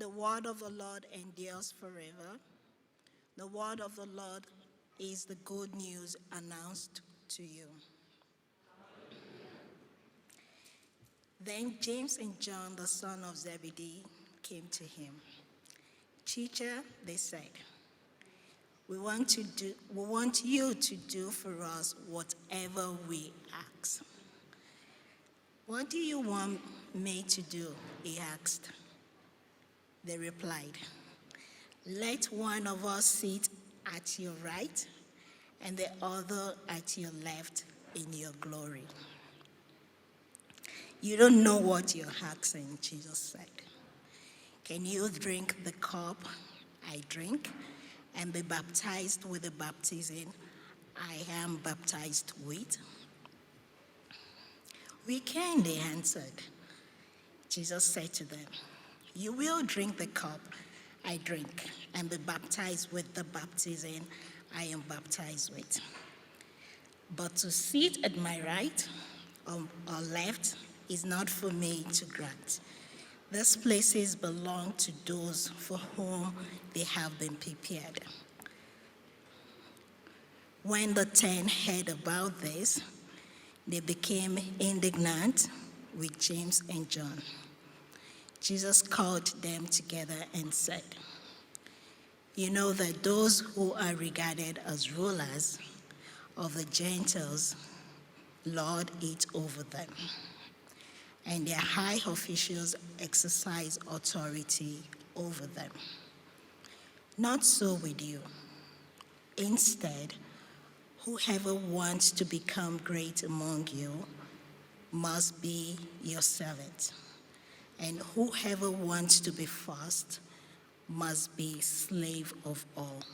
The word of the Lord endures forever. The word of the Lord is the good news announced to you. Then James and John, the son of Zebedee, came to him. Teacher, they said, we want you to do for us whatever we ask. What do you want me to do? He asked. They replied, let one of us sit at your right and the other at your left in your glory. You don't know what you're asking, Jesus said. Can you drink the cup I drink and be baptized with the baptism I am baptized with? We can, they answered. Jesus said to them, you will drink the cup I drink and be baptized with the baptism I am baptized with. But to sit at my right or left is not for me to grant. These places belong to those for whom they have been prepared. When the 10 heard about this, they became indignant with James and John. Jesus called them together and said, you know that those who are regarded as rulers of the Gentiles lord it over them, and their high officials exercise authority over them. Not so with you. Instead, whoever wants to become great among you must be your servant, and whoever wants to be first must be slave of all.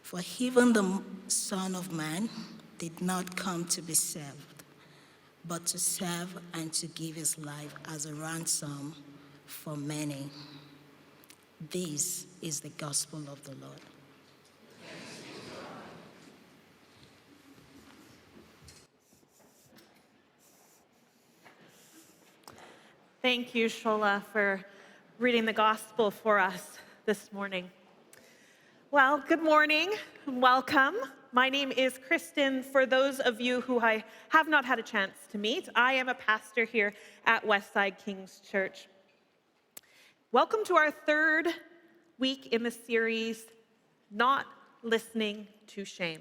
For even the Son of Man did not come to be served, but to serve and to give his life as a ransom for many. This is the gospel of the Lord. Thank you, Shola, for reading the gospel for us this morning. Well, good morning and welcome. My name is Christin. For those of you who I have not had a chance to meet, I am a pastor here at Westside King's Church. Welcome to our third week in the series, Not Listening to Shame.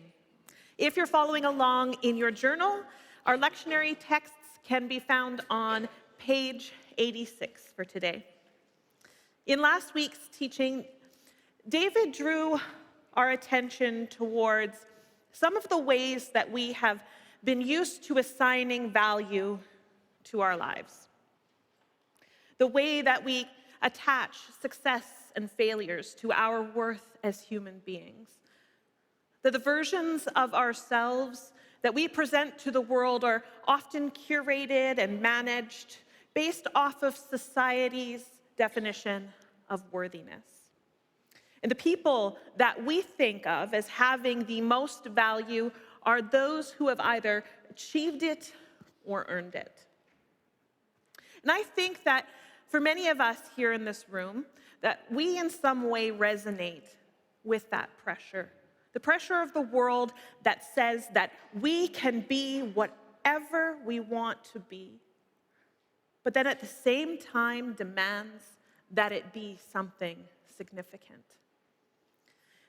If you're following along in your journal, our lectionary texts can be found on page 86 for today. In last week's teaching, David drew our attention towards some of the ways that we have been used to assigning value to our lives. The way that we attach success and failures to our worth as human beings. That the versions of ourselves that we present to the world are often curated and managed based off of society's definition of worthiness. And the people that we think of as having the most value are those who have either achieved it or earned it. And I think that for many of us here in this room, that we in some way resonate with that pressure. The pressure of the world that says that we can be whatever we want to be, but then at the same time demands that it be something significant.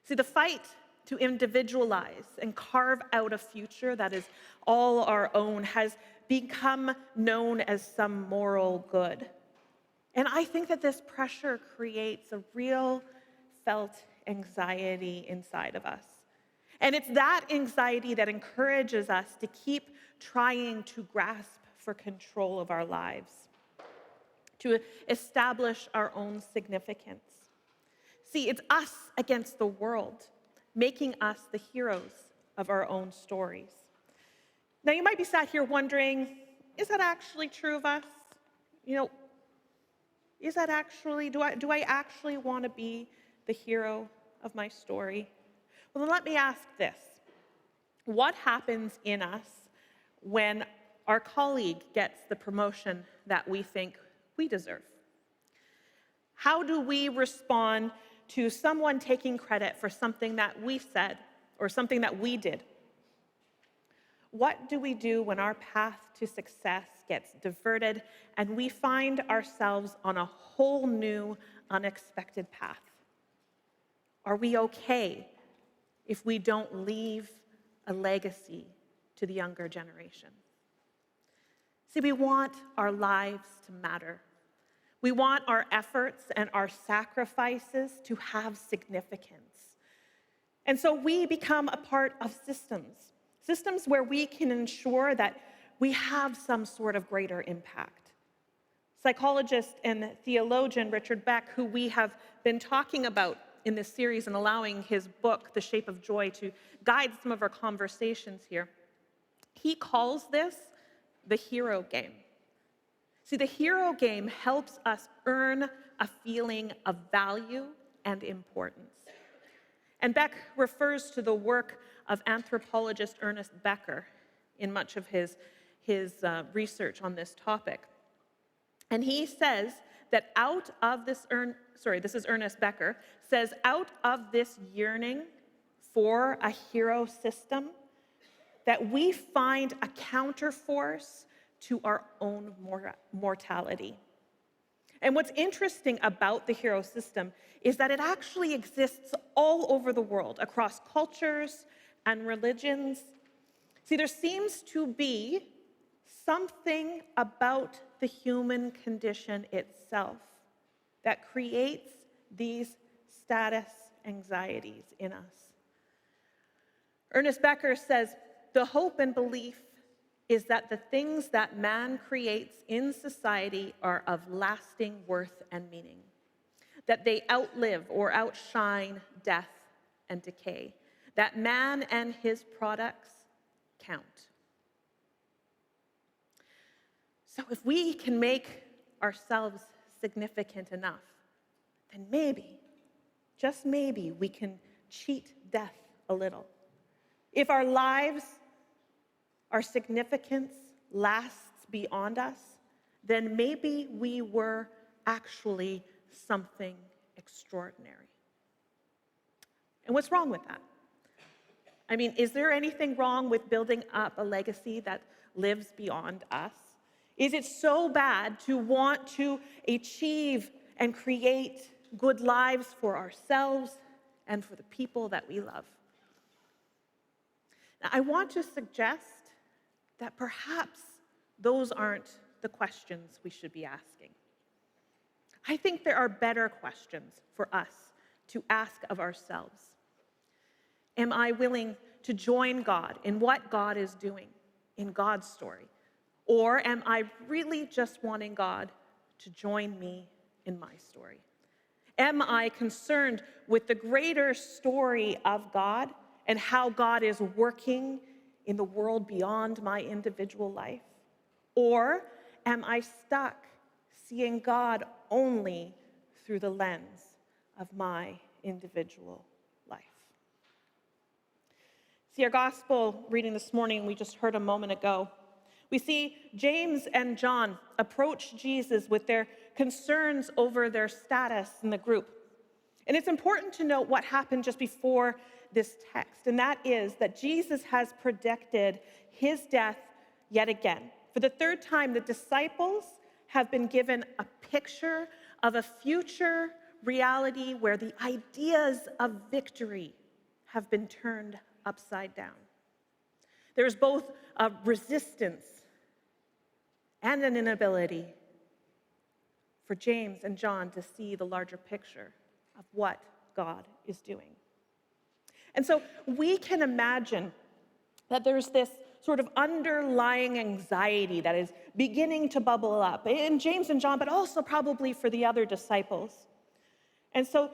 See, the fight to individualize and carve out a future that is all our own has become known as some moral good. And I think that this pressure creates a real felt anxiety inside of us. And it's that anxiety that encourages us to keep trying to grasp for control of our lives, to establish our own significance. See, it's us against the world, making us the heroes of our own stories. Now, you might be sat here wondering, is that actually true of us? Is that actually, do I actually want to be the hero of my story? Well, then let me ask this. What happens in us when our colleague gets the promotion that we think we deserve? How do we respond to someone taking credit for something that we said or something that we did? What do we do when our path to success gets diverted and we find ourselves on a whole new, unexpected path? Are we okay if we don't leave a legacy to the younger generation? See, we want our lives to matter. We want our efforts and our sacrifices to have significance. And so we become a part of systems where we can ensure that we have some sort of greater impact. Psychologist and theologian Richard Beck, who we have been talking about in this series and allowing his book, The Shape of Joy, to guide some of our conversations here, he calls this the hero game. See, the hero game helps us earn a feeling of value and importance. And Beck refers to the work of anthropologist Ernest Becker in much of his research on this topic. And he says that this is Ernest Becker, says out of this yearning for a hero system, that we find a counterforce to our own mortality. And what's interesting about the hero system is that it actually exists all over the world, across cultures and religions. See, there seems to be something about the human condition itself that creates these status anxieties in us. Ernest Becker says, the hope and belief is that the things that man creates in society are of lasting worth and meaning, that they outlive or outshine death and decay, that man and his products count. So if we can make ourselves significant enough, then maybe, just maybe, we can cheat death a little. If our lives, our significance lasts beyond us, then maybe we were actually something extraordinary. And what's wrong with that? I mean, is there anything wrong with building up a legacy that lives beyond us? Is it so bad to want to achieve and create good lives for ourselves and for the people that we love? Now, I want to suggest that perhaps those aren't the questions we should be asking. I think there are better questions for us to ask of ourselves. Am I willing to join God in what God is doing in God's story? Or am I really just wanting God to join me in my story? Am I concerned with the greater story of God and how God is working in the world beyond my individual life? Or am I stuck seeing God only through the lens of my individual life? See, our gospel reading this morning, we just heard a moment ago, we see James and John approach Jesus with their concerns over their status in the group. And it's important to note what happened just before this text, and that is that Jesus has predicted his death yet again. For the third time, the disciples have been given a picture of a future reality where the ideas of victory have been turned upside down. There's both a resistance and an inability for James and John to see the larger picture of what God is doing. And so we can imagine that there's this sort of underlying anxiety that is beginning to bubble up in James and John, but also probably for the other disciples. And so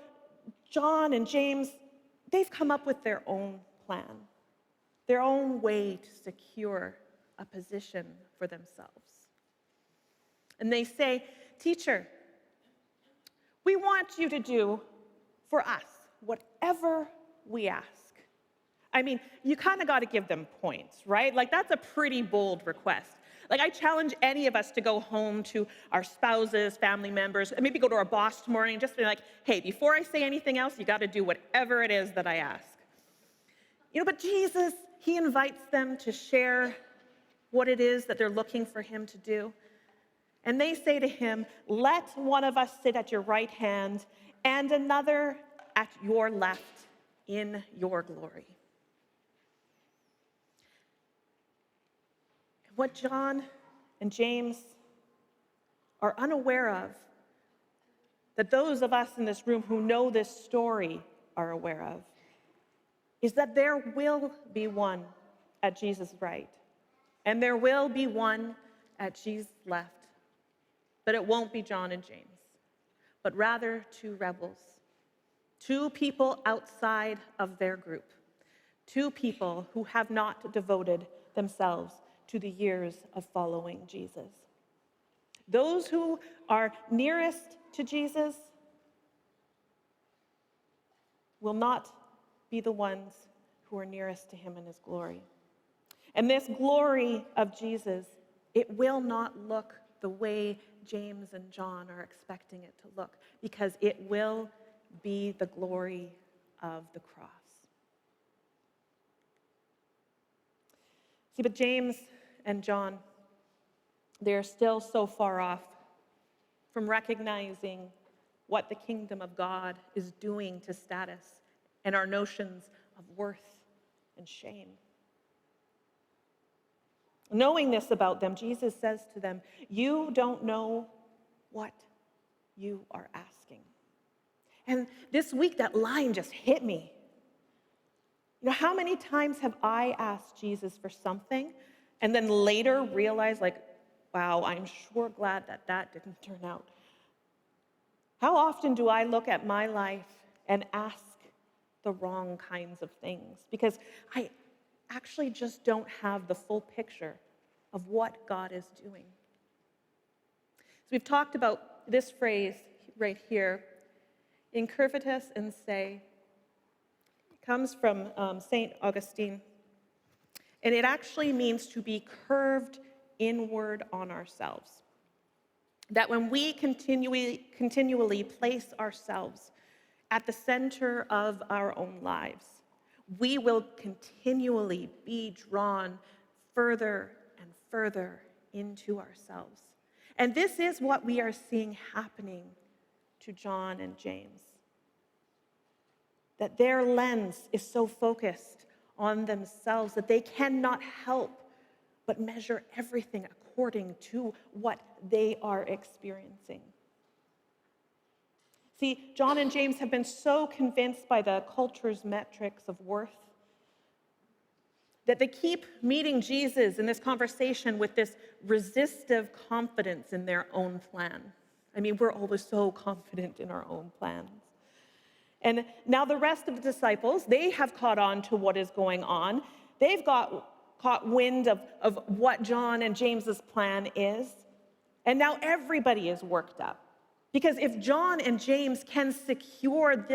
John and James, they've come up with their own plan, their own way to secure a position for themselves. And they say, "Teacher, we want you to do for us whatever we ask." I mean, you kind of got to give them points, right? Like, that's a pretty bold request. Like, I challenge any of us to go home to our spouses, family members, and maybe go to our boss tomorrow and just be like, hey, before I say anything else, you got to do whatever it is that I ask. But Jesus, he invites them to share what it is that they're looking for him to do. And they say to him, let one of us sit at your right hand and another at your left in your glory. What John and James are unaware of, that those of us in this room who know this story are aware of, is that there will be one at Jesus' right, and there will be one at Jesus' left. But it won't be John and James, but rather two rebels, two people outside of their group, two people who have not devoted themselves to the years of following Jesus. Those who are nearest to Jesus will not be the ones who are nearest to him in his glory. And this glory of Jesus, it will not look the way James and John are expecting it to look, because it will be the glory of the cross. See, but James and John, they're still so far off from recognizing what the kingdom of God is doing to status and our notions of worth and shame. Knowing this about them, Jesus says to them, you don't know what you are asking. And this week, that line just hit me. How many times have I asked Jesus for something and then later realized, wow, I'm sure glad that didn't turn out? How often do I look at my life and ask the wrong kinds of things because I actually just don't have the full picture of what God is doing? So we've talked about this phrase right here, incurvatus in se. It comes from St. Augustine, and it actually means to be curved inward on ourselves. That when we continually place ourselves at the center of our own lives, we will continually be drawn further and further into ourselves. And this is what we are seeing happening to John and James. That their lens is so focused on themselves that they cannot help but measure everything according to what they are experiencing. See, John and James have been so convinced by the culture's metrics of worth that they keep meeting Jesus in this conversation with this resistive confidence in their own plan. I mean, we're always so confident in our own plans. And now the rest of the disciples, they have caught on to what is going on. They've caught wind of what John and James's plan is. And now everybody is worked up. Because if John and James can secure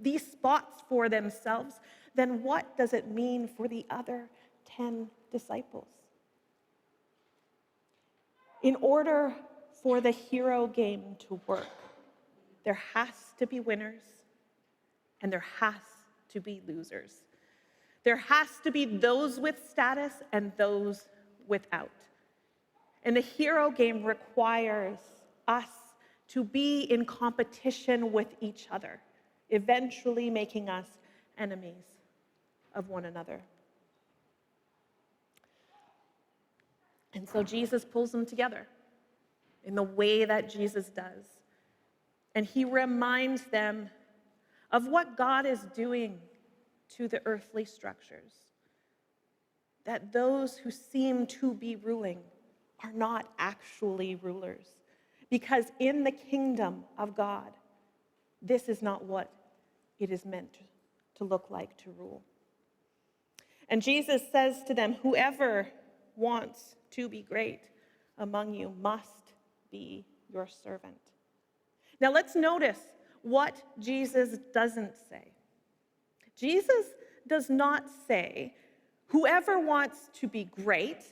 these spots for themselves, then what does it mean for the other 10 disciples? In order for the hero game to work, there has to be winners and there has to be losers. There has to be those with status and those without. And the hero game requires us to be in competition with each other, eventually making us enemies of one another. And so Jesus pulls them together in the way that Jesus does. And he reminds them of what God is doing to the earthly structures. That those who seem to be ruling are not actually rulers. Because in the kingdom of God, this is not what it is meant to look like to rule. And Jesus says to them, whoever wants to be great among you must be your servant. Now let's notice what Jesus doesn't say. Jesus does not say, whoever wants to be great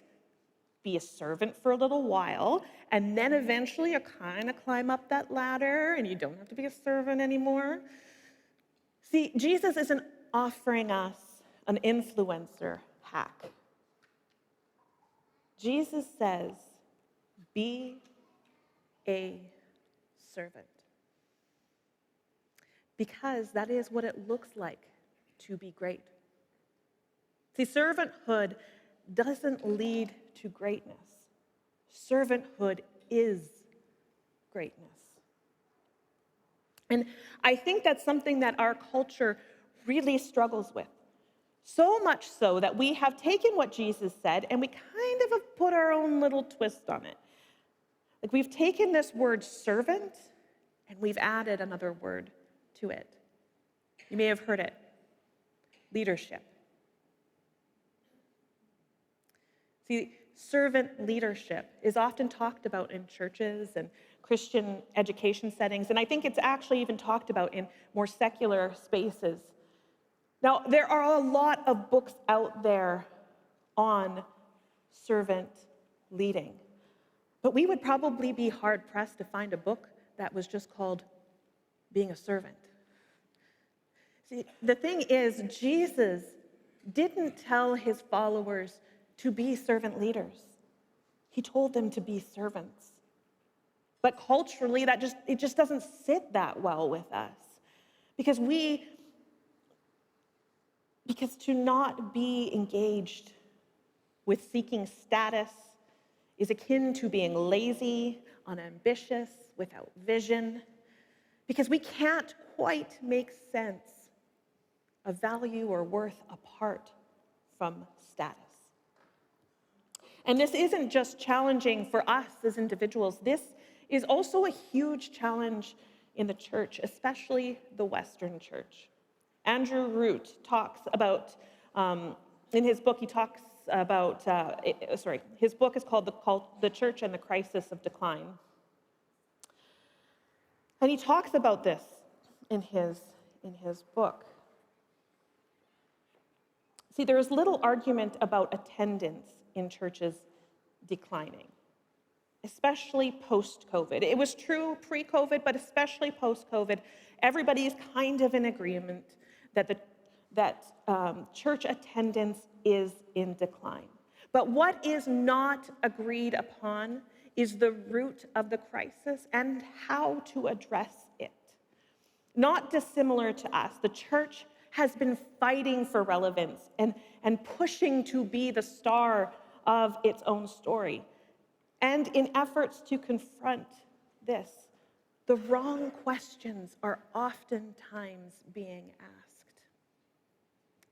be a servant for a little while, and then eventually you kind of climb up that ladder and you don't have to be a servant anymore. See, Jesus isn't offering us an influencer hack. Jesus says, be a servant. Because that is what it looks like to be great. See, servanthood doesn't lead to greatness. Servanthood is greatness. And I think that's something that our culture really struggles with. So much so that we have taken what Jesus said and we kind of have put our own little twist on it. Like we've taken this word servant and we've added another word to it. You may have heard it, leadership. See, servant leadership is often talked about in churches and Christian education settings, and I think it's actually even talked about in more secular spaces. Now, there are a lot of books out there on servant leading, but we would probably be hard-pressed to find a book that was just called Being a Servant. See, the thing is, Jesus didn't tell his followers to be servant leaders. He told them to be servants. But culturally, it just doesn't sit that well with us. Because to not be engaged with seeking status is akin to being lazy, unambitious, without vision. Because we can't quite make sense of value or worth apart from status. And this isn't just challenging for us as individuals. This is also a huge challenge in the church, especially the Western church. Andrew Root talks about, in his book, he talks about, his book is called The Church and the Crisis of Decline. And he talks about this in his book. See, there is little argument about attendance in churches declining, especially post-COVID. It was true pre-COVID, but especially post-COVID. Everybody is kind of in agreement that church attendance is in decline. But what is not agreed upon is the root of the crisis and how to address it. Not dissimilar to us, the church has been fighting for relevance and pushing to be the star of its own story. And in efforts to confront this, the wrong questions are oftentimes being asked.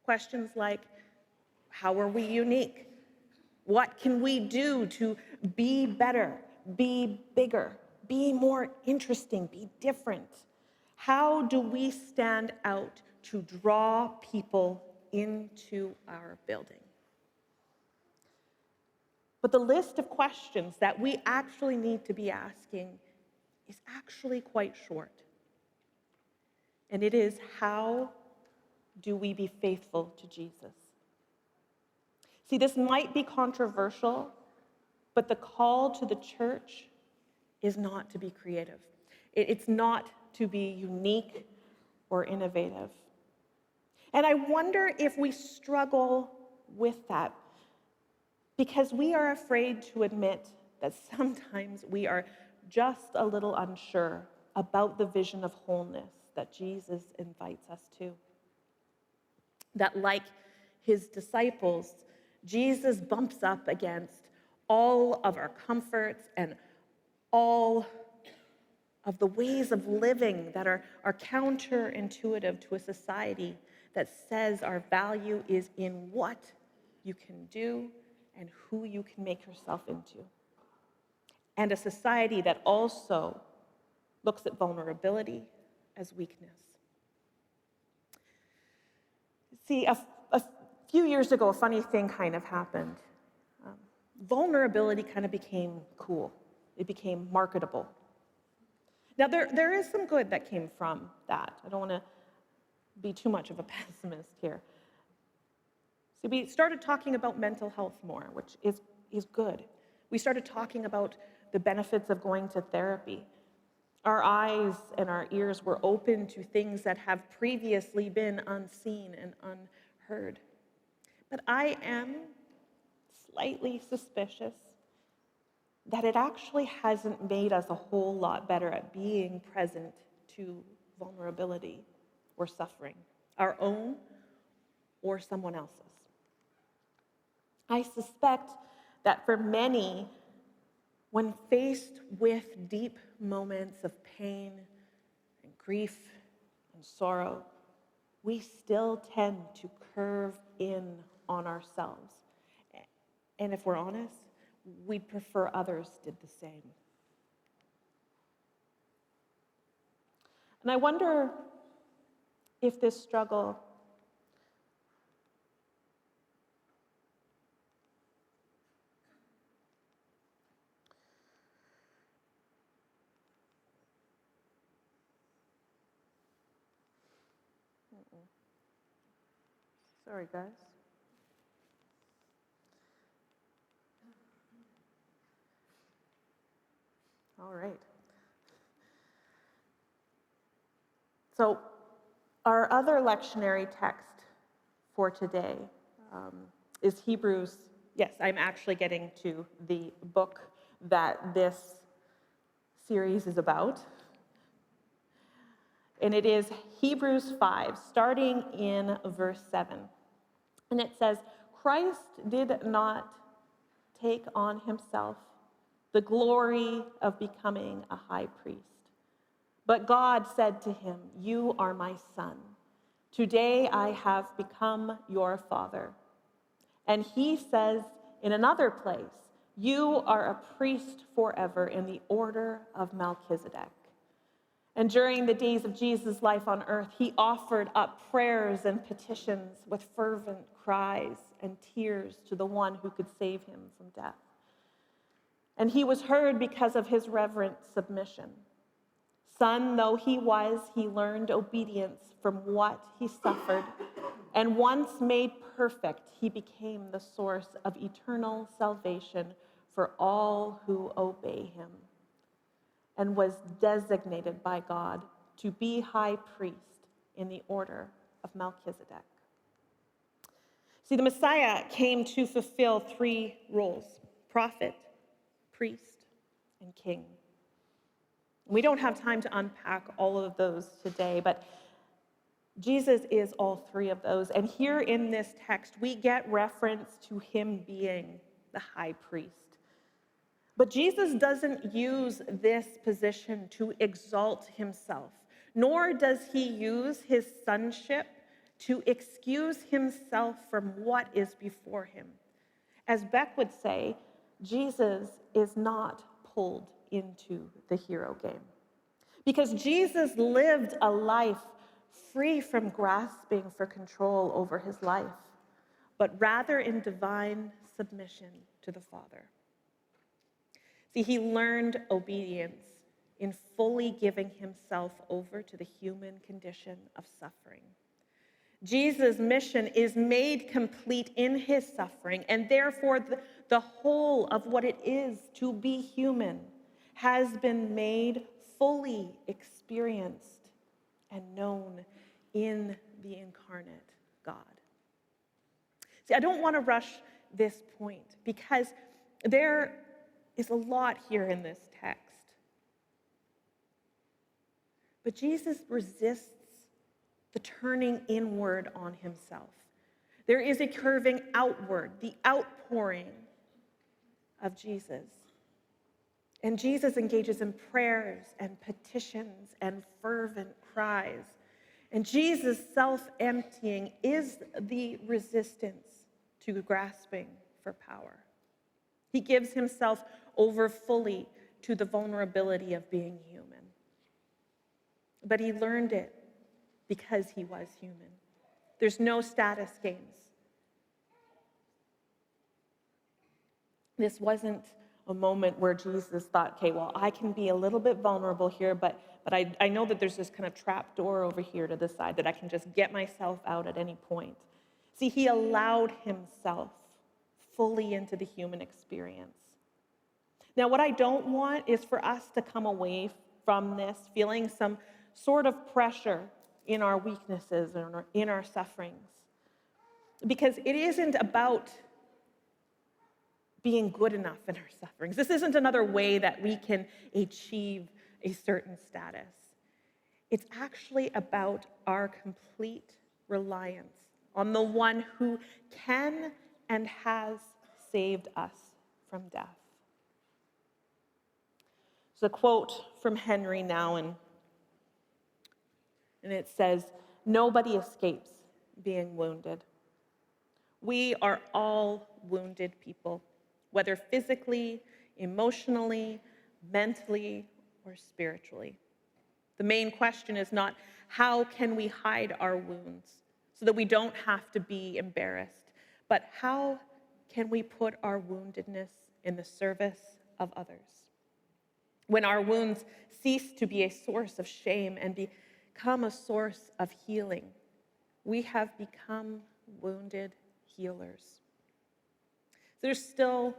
Questions like, how are we unique? What can we do to be better, be bigger, be more interesting, be different? How do we stand out to draw people into our building? But the list of questions that we actually need to be asking is actually quite short. And it is, how do we be faithful to Jesus? See, this might be controversial, but the call to the church is not to be creative. It's not to be unique or innovative. And I wonder if we struggle with that because we are afraid to admit that sometimes we are just a little unsure about the vision of wholeness that Jesus invites us to. That, like his disciples, Jesus bumps up against all of our comforts and all of the ways of living that are counterintuitive to a society that says our value is in what you can do and who you can make yourself into. And a society that also looks at vulnerability as weakness. See, a few years ago, a funny thing kind of happened. Vulnerability kind of became cool. It became marketable. Now, there is some good that came from that. I don't want to be too much of a pessimist here. So we started talking about mental health more, which is good. We started talking about the benefits of going to therapy. Our eyes and our ears were open to things that have previously been unseen and unheard. But I am slightly suspicious that it actually hasn't made us a whole lot better at being present to vulnerability or suffering, our own or someone else's. I suspect that for many, when faced with deep moments of pain and grief and sorrow, we still tend to curve in on ourselves. And if we're honest, we'd prefer others did the same. And I wonder if this struggle Sorry, guys. All right. So our other lectionary text for today is Hebrews. Yes, I'm actually getting to the book that this series is about. And it is Hebrews 5, starting in verse 7. And it says, Christ did not take on himself the glory of becoming a high priest. But God said to him, "You are my son. Today I have become your father." And he says in another place, "You are a priest forever in the order of Melchizedek." And during the days of Jesus' life on earth, he offered up prayers and petitions with fervent cries and tears to the one who could save him from death. And he was heard because of his reverent submission. Son though he was, he learned obedience from what he suffered. And once made perfect, he became the source of eternal salvation for all who obey him, and was designated by God to be high priest in the order of Melchizedek. See, the Messiah came to fulfill three roles: prophet, priest, and king. We don't have time to unpack all of those today, but Jesus is all three of those. And here in this text, we get reference to him being the high priest. But Jesus doesn't use this position to exalt himself, nor does he use his sonship to excuse himself from what is before him. As Beck would say, Jesus is not pulled into the hero game, because Jesus lived a life free from grasping for control over his life, but rather in divine submission to the Father. See, he learned obedience in fully giving himself over to the human condition of suffering. Jesus' mission is made complete in his suffering, and therefore the whole of what it is to be human has been made fully experienced and known in the incarnate God. See, I don't want to rush this point, because there is a lot here in this text. But Jesus resists the turning inward on himself. There is a curving outward, the outpouring of Jesus. And Jesus engages in prayers and petitions and fervent cries. And Jesus' self-emptying is the resistance to grasping for power. He gives himself over fully to the vulnerability of being human. But he learned it because he was human. There's no status games. This wasn't a moment where Jesus thought, okay, well, I can be a little bit vulnerable here, but I know that there's this kind of trap door over here to the side that I can just get myself out at any point. See, he allowed himself fully into the human experience. Now, what I don't want is for us to come away from this feeling some sort of pressure in our weaknesses and in our sufferings. Because it isn't about being good enough in our sufferings. This isn't another way that we can achieve a certain status. It's actually about our complete reliance on the one who can and has saved us from death. It's a quote from Henry Nouwen, and it says, "Nobody escapes being wounded. We are all wounded people, whether physically, emotionally, mentally, or spiritually. The main question is not how can we hide our wounds so that we don't have to be embarrassed, but how can we put our woundedness in the service of others? When our wounds cease to be a source of shame and become a source of healing, we have become wounded healers." There's still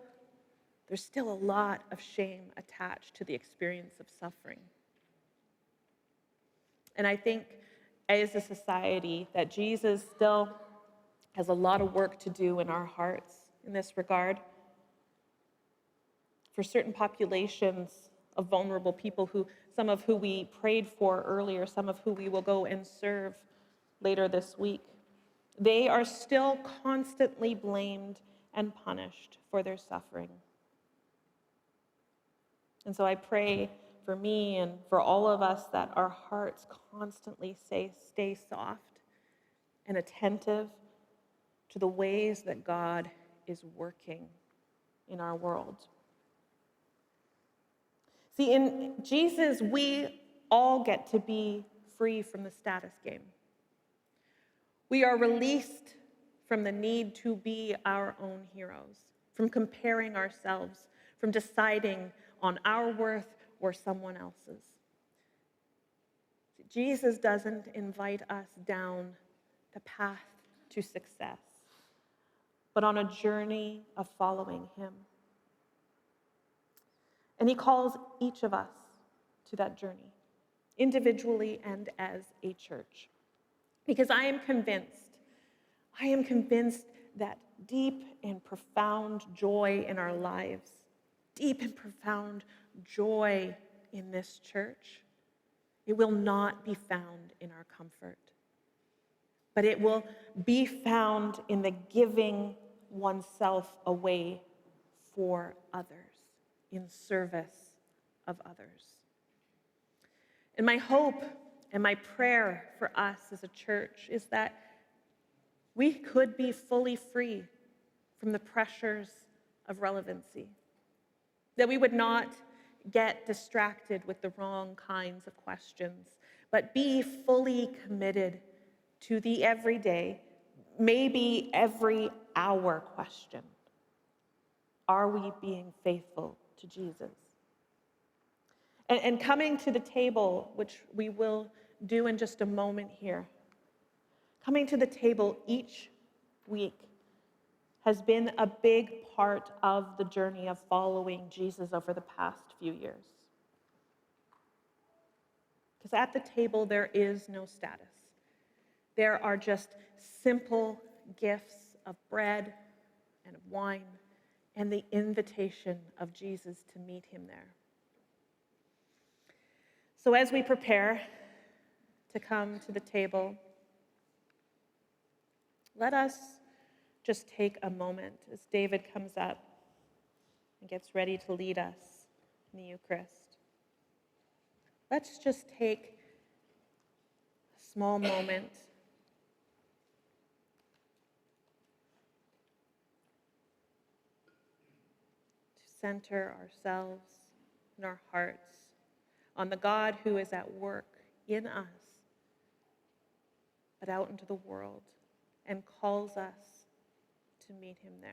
a lot of shame attached to the experience of suffering. And I think as a society that Jesus still has a lot of work to do in our hearts in this regard. For certain populations of vulnerable people, some of who we prayed for earlier, some of who we will go and serve later this week, they are still constantly blamed and punished for their suffering. And so I pray for me and for all of us that our hearts constantly stay soft and attentive to the ways that God is working in our world. See, in Jesus, we all get to be free from the status game. We are released from the need to be our own heroes, from comparing ourselves, from deciding on our worth or someone else's. Jesus doesn't invite us down the path to success, but on a journey of following him. And he calls each of us to that journey, individually and as a church. Because I am convinced that deep and profound joy in our lives, deep and profound joy in this church, it will not be found in our comfort, but it will be found in the giving oneself away for others, in service of others. And my hope and my prayer for us as a church is that we could be fully free from the pressures of relevancy, that we would not get distracted with the wrong kinds of questions, but be fully committed to the everyday, maybe every hour question. Are we being faithful to Jesus? And coming to the table, which we will do in just a moment here, coming to the table each week has been a big part of the journey of following Jesus over the past few years. Because at the table, there is no status. There are just simple gifts of bread and of wine and the invitation of Jesus to meet him there. So as we prepare to come to the table, let us just take a moment as David comes up and gets ready to lead us in the Eucharist. Let's just take a small moment to center ourselves and our hearts on the God who is at work in us, but out into the world, and calls us to meet him there.